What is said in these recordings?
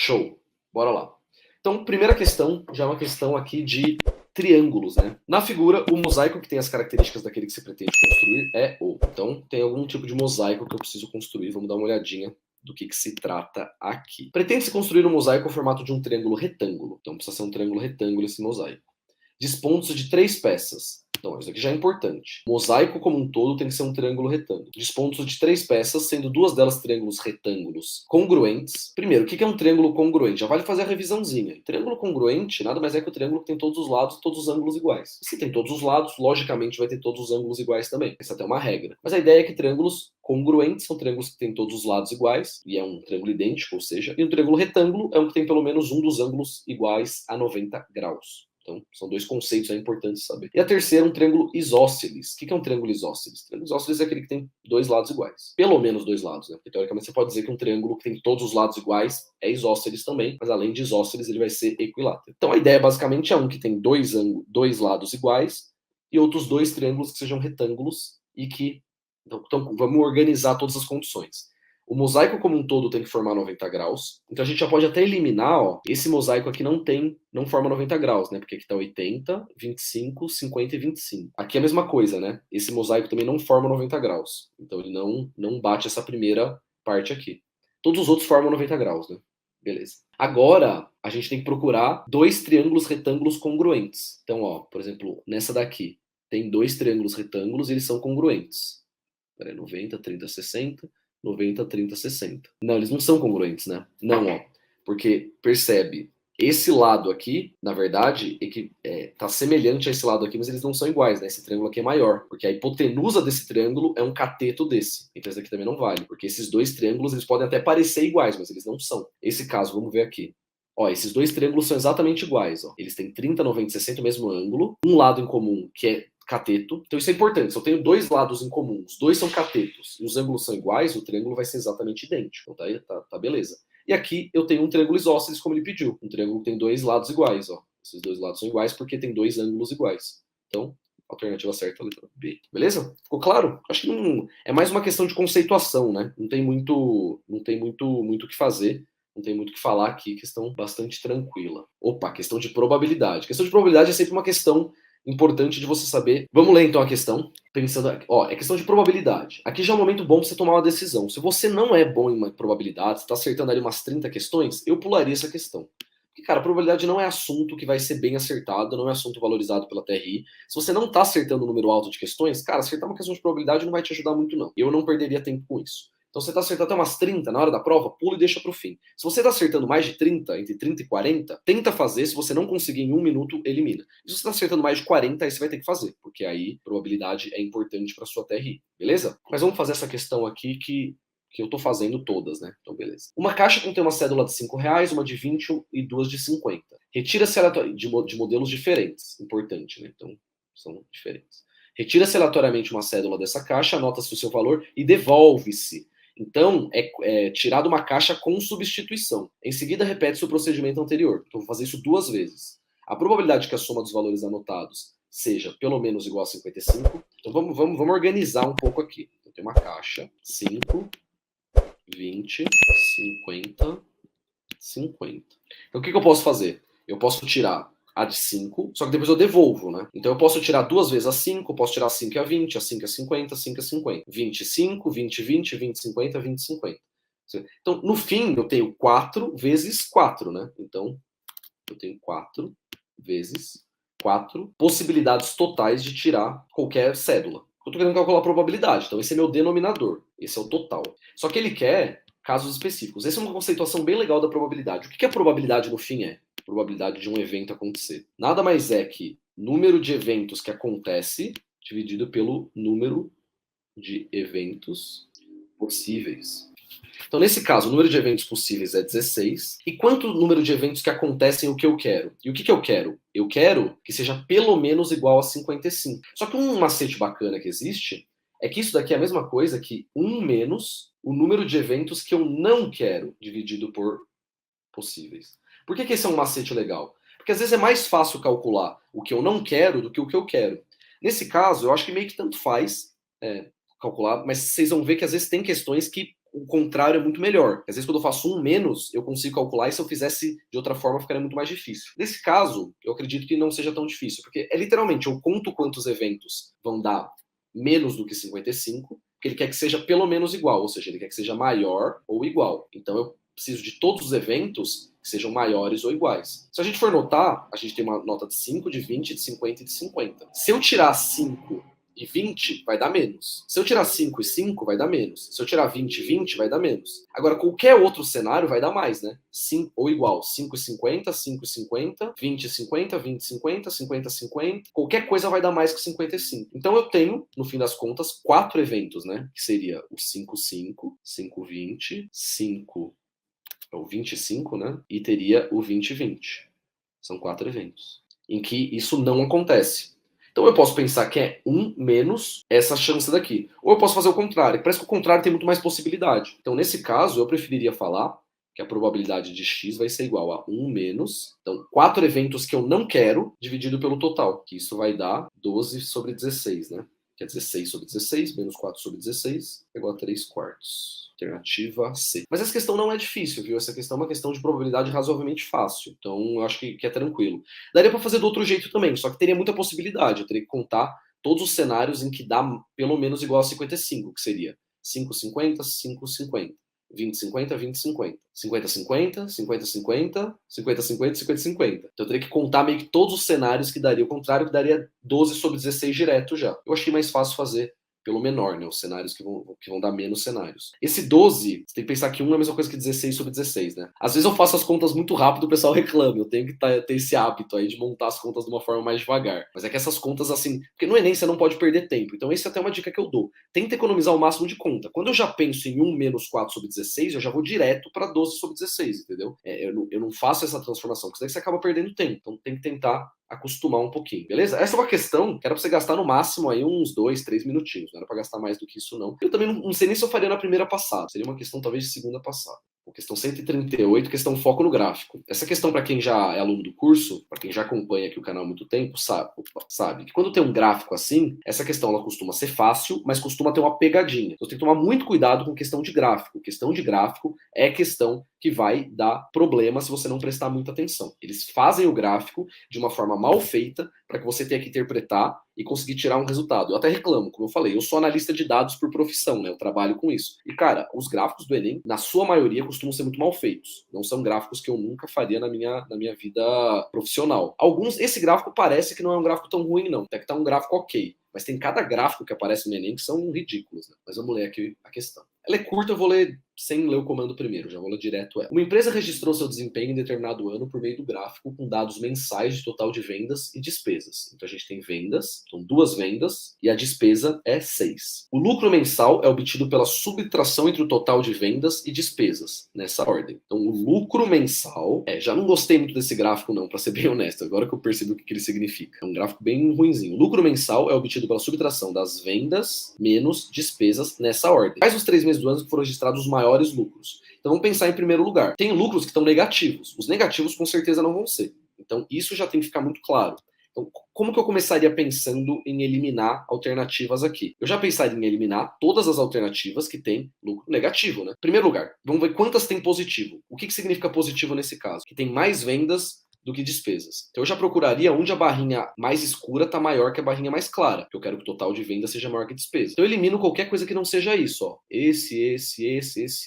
Show. Bora lá. Então, primeira questão, já é uma questão aqui de triângulos, né? Na figura, o mosaico que tem as características daquele que você pretende construir é o. Então, tem algum tipo de mosaico que eu preciso construir. Vamos dar uma olhadinha do que se trata aqui. Pretende-se construir um mosaico no formato de um triângulo retângulo. Então, precisa ser um triângulo retângulo esse mosaico. Dispondo-se de 3 peças. Então, isso aqui já é importante. O mosaico como um todo tem que ser um triângulo retângulo. Dispondo-se de 3 peças, sendo 2 delas triângulos retângulos congruentes. Primeiro, o que é um triângulo congruente? Já vale fazer a revisãozinha. Triângulo congruente nada mais é que o triângulo que tem todos os lados e todos os ângulos iguais. Se tem todos os lados, logicamente vai ter todos os ângulos iguais também. Essa até é uma regra. Mas a ideia é que triângulos congruentes são triângulos que têm todos os lados iguais, e é um triângulo idêntico, ou seja, e um triângulo retângulo é um que tem pelo menos um dos ângulos iguais a 90 graus. Então, são 2 conceitos importantes saber. E a terceira, um triângulo isósceles. O que é um triângulo isósceles? Triângulo isósceles é aquele que tem 2 lados iguais. Pelo menos 2 lados, né? Porque, teoricamente, você pode dizer que um triângulo que tem todos os lados iguais é isósceles também, mas além de isósceles, ele vai ser equilátero. Então, a ideia, basicamente, é um que tem dois lados iguais e outros 2 triângulos que sejam retângulos e que... Então, vamos organizar todas as condições. O mosaico como um todo tem que formar 90 graus. Então a gente já pode até eliminar, ó, esse mosaico aqui não forma 90 graus, né? Porque aqui tá 80, 25, 50 e 25. Aqui é a mesma coisa, né? Esse mosaico também não forma 90 graus. Então ele não bate essa primeira parte aqui. Todos os outros formam 90 graus, né? Beleza. Agora, a gente tem que procurar 2 triângulos retângulos congruentes. Então, ó, por exemplo, nessa daqui, tem 2 triângulos retângulos e eles são congruentes. Peraí, 90, 30, 60... 90, 30, 60. Não, eles não são congruentes, né? Não, ó. Porque, percebe, esse lado aqui, na verdade, tá semelhante a esse lado aqui, mas eles não são iguais, né? Esse triângulo aqui é maior. Porque a hipotenusa desse triângulo é um cateto desse. Então esse aqui também não vale. Porque esses 2 triângulos, eles podem até parecer iguais, mas eles não são. Esse caso, vamos ver aqui. Ó, esses 2 triângulos são exatamente iguais, ó. Eles têm 30, 90 e 60, o mesmo ângulo. Um lado em comum, que é cateto. Então isso é importante. Se eu tenho 2 lados em comum, os 2 são catetos, e os ângulos são iguais, o triângulo vai ser exatamente idêntico. Então tá beleza. E aqui eu tenho um triângulo isósceles, como ele pediu. Um triângulo que tem 2 lados iguais, ó. Esses 2 lados são iguais porque tem 2 ângulos iguais. Então, alternativa certa, a letra B. Beleza? Ficou claro? Acho que não é mais uma questão de conceituação, né? Não tem muito o que fazer. Não tem muito o que falar aqui, questão bastante tranquila. Opa, questão de probabilidade. Questão de probabilidade é sempre uma questão importante de você saber. Vamos ler então a questão, pensando aqui. Ó, é questão de probabilidade. Aqui já é um momento bom para você tomar uma decisão. Se você não é bom em uma probabilidade, você está acertando ali umas 30 questões, eu pularia essa questão. Porque, cara, a probabilidade não é assunto que vai ser bem acertado, não é assunto valorizado pela TRI. Se você não está acertando um número alto de questões, cara, acertar uma questão de probabilidade não vai te ajudar muito, não. Eu não perderia tempo com isso. Então você está acertando até umas 30 na hora da prova, pula e deixa para o fim. Se você está acertando mais de 30, entre 30 e 40, tenta fazer. Se você não conseguir em 1 minuto, elimina. E se você está acertando mais de 40, aí você vai ter que fazer, porque aí probabilidade é importante para sua TRI, beleza? Mas vamos fazer essa questão aqui que eu estou fazendo todas, né? Então, beleza. Uma caixa contém uma cédula de R$5, uma de 20 e 2 de 50. Retira-se de modelos diferentes. Importante, né? Então, são diferentes. Retira-se aleatoriamente uma cédula dessa caixa, anota-se o seu valor e devolve-se. Então, é tirado uma caixa com substituição. Em seguida, repete-se o procedimento anterior. Então, vou fazer isso 2 vezes. A probabilidade que a soma dos valores anotados seja pelo menos igual a 55. Então, vamos organizar um pouco aqui. Então, tem uma caixa, 5, 20, 50, 50. Então, o que eu posso fazer? Eu posso tirar a de 5, só que depois eu devolvo, né? Então eu posso tirar 2 vezes a 5, posso tirar a 5 e a 20, a 5 e a 50, a 5 e a 50. 25, 20, 20, 20, 50, 20, 50. Então, no fim, eu tenho 4 vezes 4, né? Então, eu tenho 4 vezes 4 possibilidades totais de tirar qualquer cédula. Eu estou querendo calcular a probabilidade, então esse é meu denominador, esse é o total. Só que ele quer casos específicos. Essa é uma conceituação bem legal da probabilidade. O que a probabilidade no fim é? Probabilidade de um evento acontecer. Nada mais é que número de eventos que acontece dividido pelo número de eventos possíveis. Então, nesse caso, o número de eventos possíveis é 16. E quanto número de eventos que acontecem o que eu quero? E o que eu quero? Eu quero que seja pelo menos igual a 55. Só que um macete bacana que existe é que isso daqui é a mesma coisa que 1 menos o número de eventos que eu não quero dividido por possíveis. Por que esse é um macete legal? Porque às vezes é mais fácil calcular o que eu não quero do que o que eu quero. Nesse caso, eu acho que meio que tanto faz calcular, mas vocês vão ver que às vezes tem questões que o contrário é muito melhor. Às vezes, quando eu faço um menos, eu consigo calcular, e se eu fizesse de outra forma, ficaria muito mais difícil. Nesse caso, eu acredito que não seja tão difícil, porque é literalmente, eu conto quantos eventos vão dar menos do que 55, porque ele quer que seja pelo menos igual, ou seja, ele quer que seja maior ou igual. Então, eu preciso de todos os eventos que sejam maiores ou iguais. Se a gente for notar, a gente tem uma nota de 5, de 20, de 50 e de 50. Se eu tirar 5 e 20, vai dar menos. Se eu tirar 5 e 5, vai dar menos. Se eu tirar 20 e 20, vai dar menos. Agora, qualquer outro cenário vai dar mais, né? 5, ou igual, 5 e 50, 5 e 50, 20 e 50, 20 e 50, 50 e 50. Qualquer coisa vai dar mais que 55. Então eu tenho, no fim das contas, 4 eventos, né? Que seria o 5, 5, 5, 20, 5, ou 25, né? E teria o 20 e 20. São 4 eventos. Em que isso não acontece. Então eu posso pensar que é 1 menos essa chance daqui. Ou eu posso fazer o contrário. Parece que o contrário tem muito mais possibilidade. Então, nesse caso, eu preferiria falar que a probabilidade de x vai ser igual a 1 menos, então, 4 eventos que eu não quero, dividido pelo total, que isso vai dar 12 sobre 16, né? Que é 16 sobre 16, menos 4 sobre 16, é igual a 3 quartos. Alternativa C. Mas essa questão não é difícil, viu? Essa questão é uma questão de probabilidade razoavelmente fácil. Então, eu acho que é tranquilo. Daria para fazer do outro jeito também, só que teria muita possibilidade. Eu teria que contar todos os cenários em que dá pelo menos igual a 55, que seria 5, 50, 5, 50. 20, 50, 20, 50. 50, 50, 50, 50, 50, 50, 50, 50. Então eu teria que contar meio que todos os cenários que daria o contrário, que daria 12 sobre 16 direto já. Eu achei mais fácil fazer pelo menor, né? Os cenários que vão dar menos cenários. Esse 12, você tem que pensar que 1 é a mesma coisa que 16 sobre 16, né? Às vezes eu faço as contas muito rápido, o pessoal reclama. Eu tenho que ter esse hábito aí de montar as contas de uma forma mais devagar. Mas é que essas contas, assim... Porque no Enem você não pode perder tempo. Então essa é até uma dica que eu dou. Tenta economizar o máximo de conta. Quando eu já penso em 1 menos 4 sobre 16, eu já vou direto para 12 sobre 16, entendeu? Eu não faço essa transformação, porque daí você acaba perdendo tempo. Então tem que tentar acostumar um pouquinho, beleza? Essa é uma questão que era pra você gastar no máximo aí uns 2, 3 minutinhos. Não era pra gastar mais do que isso, não. Eu também não sei nem se eu faria na primeira passada. Seria uma questão talvez de segunda passada. Questão 138, questão foco no gráfico. Essa questão, para quem já é aluno do curso, para quem já acompanha aqui o canal há muito tempo, sabe que quando tem um gráfico assim, essa questão ela costuma ser fácil, mas costuma ter uma pegadinha. Então você tem que tomar muito cuidado com questão de gráfico. Questão de gráfico é questão que vai dar problema se você não prestar muita atenção. Eles fazem o gráfico de uma forma mal feita para que você tenha que interpretar e conseguir tirar um resultado. Eu até reclamo, como eu falei, eu sou analista de dados por profissão, né? Eu trabalho com isso. E, cara, os gráficos do Enem, na sua maioria, costumam ser muito mal feitos. Não são gráficos que eu nunca faria na minha vida profissional. Esse gráfico parece que não é um gráfico tão ruim, não. Até que tá um gráfico ok. Mas tem cada gráfico que aparece no Enem que são ridículos, né? Mas vamos ler aqui a questão. Ela é curta, eu vou ler sem ler o comando primeiro, já vou ler direto ela. Uma empresa registrou seu desempenho em determinado ano por meio do gráfico com dados mensais de total de vendas e despesas. Então a gente tem vendas, são 2 vendas, e a despesa é 6. O lucro mensal é obtido pela subtração entre o total de vendas e despesas, nessa ordem. Então o lucro mensal, já não gostei muito desse gráfico não, para ser bem honesto, agora que eu percebi o que ele significa. É um gráfico bem ruinzinho. O lucro mensal é obtido pela subtração das vendas menos despesas nessa ordem. Quais os 3 meses do ano que foram registrados os maiores lucros? Então vamos pensar em primeiro lugar. Tem lucros que estão negativos. Os negativos com certeza não vão ser. Então isso já tem que ficar muito claro. Então, como que eu começaria pensando em eliminar alternativas aqui? Eu já pensaria em eliminar todas as alternativas que têm lucro negativo, né? Primeiro lugar, vamos ver quantas tem positivo. O que significa positivo nesse caso? Que tem mais vendas do que despesas. Então eu já procuraria onde a barrinha mais escura está maior que a barrinha mais clara, porque eu quero que o total de venda seja maior que despesa. Então eu elimino qualquer coisa que não seja isso, ó. Esse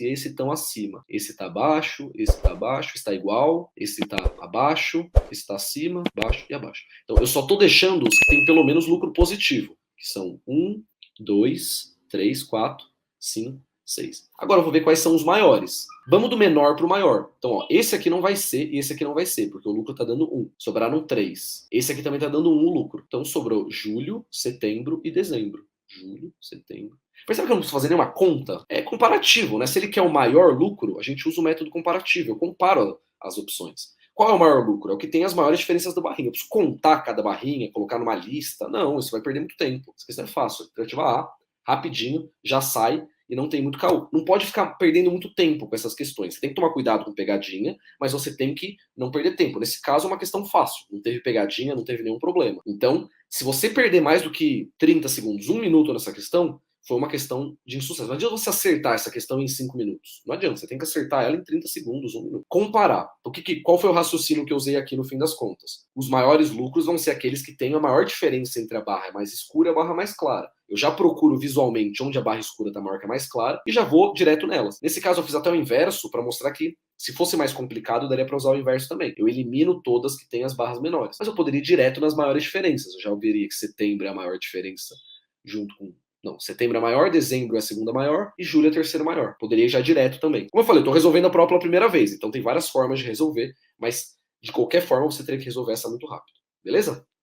estão acima. Esse está abaixo, esse está abaixo, está igual, esse está abaixo, esse está acima, baixo e abaixo. Então eu só estou deixando os que têm pelo menos lucro positivo, que são 1, 2, 3, 4, 5, 6. Agora eu vou ver quais são os maiores. Vamos do menor para o maior. Então, ó, esse aqui não vai ser e esse aqui não vai ser, porque o lucro está dando 1. Sobraram 3. Esse aqui também está dando 1 o lucro. Então sobrou julho, setembro e dezembro. Julho, setembro. Percebe que eu não preciso fazer nenhuma conta? É comparativo, né? Se ele quer o maior lucro, a gente usa o método comparativo. Eu comparo as opções. Qual é o maior lucro? É o que tem as maiores diferenças da barrinha. Eu preciso contar cada barrinha, colocar numa lista. Não, isso vai perder muito tempo. Essa questão é fácil. Alternativa A, rapidinho, já sai e não tem muito caô. Não pode ficar perdendo muito tempo com essas questões. Você tem que tomar cuidado com pegadinha, mas você tem que não perder tempo. Nesse caso é uma questão fácil. Não teve pegadinha, não teve nenhum problema. Então, se você perder mais do que 30 segundos, 1 minuto nessa questão, foi uma questão de insucesso. Não adianta você acertar essa questão em 5 minutos. Não adianta, você tem que acertar ela em 30 segundos, 1 minuto. Comparar. Qual foi o raciocínio que eu usei aqui no fim das contas? Os maiores lucros vão ser aqueles que têm a maior diferença entre a barra mais escura e a barra mais clara. Eu já procuro visualmente onde a barra escura está maior que a mais clara e já vou direto nelas. Nesse caso, eu fiz até o inverso para mostrar que, se fosse mais complicado, daria para usar o inverso também. Eu elimino todas que têm as barras menores. Mas eu poderia ir direto nas maiores diferenças. Eu já veria que setembro é a maior diferença junto com... Não, setembro é a maior, dezembro é a segunda maior e julho é a terceira maior. Poderia ir já direto também. Como eu falei, eu estou resolvendo a prova pela primeira vez, então tem várias formas de resolver, mas de qualquer forma você teria que resolver essa muito rápido. Beleza?